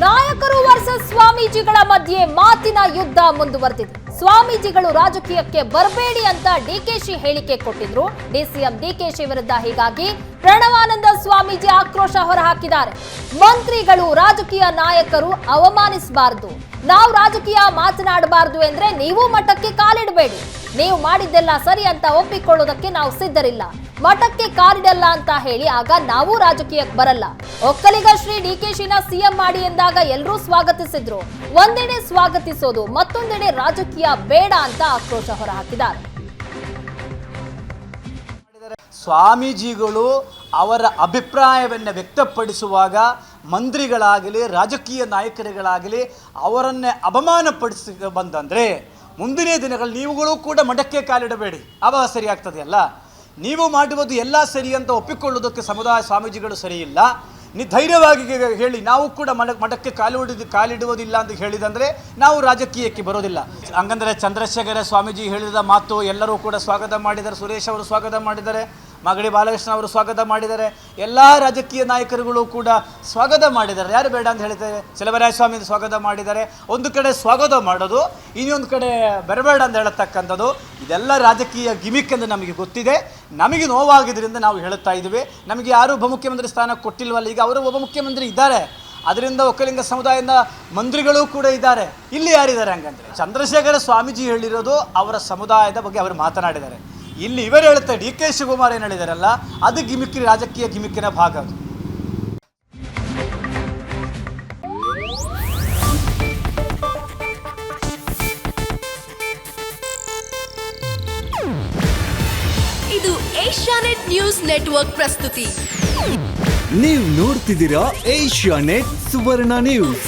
ನಾಯಕರು ವರ್ಸಸ್ ಸ್ವಾಮೀಜಿಗಳ ಮಧ್ಯೆ ಮಾತಿನ ಯುದ್ಧ ಮುಂದುವರೆದಿದೆ. ಸ್ವಾಮೀಜಿಗಳು ರಾಜಕೀಯಕ್ಕೆ ಬರಬೇಡಿ ಅಂತ ಡಿಕೆಶಿ ಹೇಳಿಕೆ ಕೊಟ್ಟಿದ್ರು. ಡಿಸಿಎಂ ಡಿಕೆಶಿ ವಿರುದ್ಧ ಹೀಗಾಗಿ ಪ್ರಣವಾನಂದ ಸ್ವಾಮೀಜಿ ಆಕ್ರೋಶ ಹೊರಹಾಕಿದ್ದಾರೆ. ಮಂತ್ರಿಗಳು ರಾಜಕೀಯ ನಾಯಕರು ಅವಮಾನಿಸಬಾರದು, ನಾವು ರಾಜಕೀಯ ಮಾತನಾಡಬಾರದು ಅಂದ್ರೆ ನೀವು ಮಠಕ್ಕೆ ಕಾಲಿಡಬೇಡಿ. ನೀವು ಮಾಡಿದ್ದೆಲ್ಲ ಸರಿ ಅಂತ ಒಪ್ಪಿಕೊಳ್ಳೋದಕ್ಕೆ ನಾವು ಸಿದ್ಧರಿಲ್ಲ. ಮಠಕ್ಕೆ ಕಾಲಿಡಲ್ಲ ಅಂತ ಹೇಳಿ ಆಗ ನಾವು ರಾಜಕೀಯಕ್ಕೆ ಬರಲ್ಲ. ಒಕ್ಕಲಿಗ ಶ್ರೀ ಡಿಕೆಶಿನ ಸಿಎಂ ಮಾಡಿ ಎಂದಾಗ ಎಲ್ಲರೂ ಸ್ವಾಗತಿಸಿದ್ರು. ಒಂದೆಡೆ ಸ್ವಾಗತಿಸೋದು, ಮತ್ತೊಂದೆಡೆ ರಾಜಕೀಯ ಬೇಡ ಅಂತ ಆಕ್ರೋಶ ಹೊರಹಾಕಿದ್ದಾರೆ. ಸ್ವಾಮೀಜಿಗಳು ಅವರ ಅಭಿಪ್ರಾಯವನ್ನು ವ್ಯಕ್ತಪಡಿಸುವಾಗ ಮಂತ್ರಿಗಳಾಗಲಿ ರಾಜಕೀಯ ನಾಯಕರುಗಳಾಗಲಿ ಅವರನ್ನೇ ಅವಮಾನಪಡಿಸಿ ಬಂದಂದರೆ ಮುಂದಿನ ದಿನಗಳು ನೀವುಗಳು ಕೂಡ ಮಠಕ್ಕೆ ಕಾಲಿಡಬೇಡಿ, ಅವಾಗ ಸರಿಯಾಗ್ತದೆಯಲ್ಲ. ನೀವು ಮಾಡುವುದು ಎಲ್ಲ ಸರಿ ಅಂತ ಒಪ್ಪಿಕೊಳ್ಳುವುದಕ್ಕೆ ಸಮುದಾಯ ಸ್ವಾಮೀಜಿಗಳು ಸರಿಯಿಲ್ಲ. ನೀವು ಧೈರ್ಯವಾಗಿ ಹೇಳಿ, ನಾವು ಕೂಡ ಮಠಕ್ಕೆ ಕಾಲಿಡುವುದಿಲ್ಲ ಅಂತ ಹೇಳಿದಂದರೆ ನಾವು ರಾಜಕೀಯಕ್ಕೆ ಬರೋದಿಲ್ಲ. ಹಂಗಂದರೆ ಚಂದ್ರಶೇಖರ ಸ್ವಾಮೀಜಿ ಹೇಳಿದ ಮಾತು ಎಲ್ಲರೂ ಕೂಡ ಸ್ವಾಗತ ಮಾಡಿದ್ದಾರೆ. ಸುರೇಶ್ ಅವರು ಸ್ವಾಗತ ಮಾಡಿದ್ದಾರೆ, ಮಾಗಡಿ ಬಾಲಕೃಷ್ಣ ಅವರು ಸ್ವಾಗತ ಮಾಡಿದ್ದಾರೆ, ಎಲ್ಲ ರಾಜಕೀಯ ನಾಯಕರುಗಳು ಕೂಡ ಸ್ವಾಗತ ಮಾಡಿದ್ದಾರೆ. ಯಾರು ಬೇಡ ಅಂತ ಹೇಳ್ತಾರೆ? ಚಲುವರಾಯ ಸ್ವಾಮಿ ಸ್ವಾಗತ ಮಾಡಿದ್ದಾರೆ. ಒಂದು ಕಡೆ ಸ್ವಾಗತ ಮಾಡೋದು, ಇನ್ನೊಂದು ಕಡೆ ಬರಬೇಡ ಅಂತ ಹೇಳತಕ್ಕಂಥದ್ದು, ಇದೆಲ್ಲ ರಾಜಕೀಯ ಗಿಮಿಕ್ ಎಂದು ನಮಗೆ ಗೊತ್ತಿದೆ. ನಮಗೆ ನೋವಾಗಿದ್ದರಿಂದ ನಾವು ಹೇಳುತ್ತಾ ಇದ್ದೀವಿ. ನಮಗೆ ಯಾರೂ ಉಪಮುಖ್ಯಮಂತ್ರಿ ಸ್ಥಾನ ಕೊಟ್ಟಿಲ್ವಲ್ಲ, ಈಗ ಅವರು ಉಪಮುಖ್ಯಮಂತ್ರಿ ಇದ್ದಾರೆ. ಅದರಿಂದ ಒಕ್ಕಲಿಗ ಸಮುದಾಯದ ಮಂತ್ರಿಗಳು ಕೂಡ ಇದ್ದಾರೆ. ಇಲ್ಲಿ ಯಾರಿದ್ದಾರೆ ಹಂಗಂದ್ರೆ? ಚಂದ್ರಶೇಖರ ಸ್ವಾಮೀಜಿ ಹೇಳಿರೋದು ಅವರ ಸಮುದಾಯದ ಬಗ್ಗೆ ಅವರು ಮಾತನಾಡಿದ್ದಾರೆ. ಇಲ್ಲಿ ಇವರು ಹೇಳ್ತಾರೆ, ಡಿ ಕೆ ಶಿವಕುಮಾರ್ ಏನು ಹೇಳಿದಾರಲ್ಲ, ಅದು ಗಿಮಿಕ್, ರಾಜಕೀಯ ಗಿಮಿಕ್ಕಿನ ಭಾಗ ಅದು. ಇದು ಏಷ್ಯಾನೆಟ್ ನ್ಯೂಸ್ ನೆಟ್ವರ್ಕ್ ಪ್ರಸ್ತುತಿ. ನೀವು ನೋಡ್ತಿದ್ದೀರಾ ಏಷ್ಯಾನೆಟ್ ಸುವರ್ಣ ನ್ಯೂಸ್.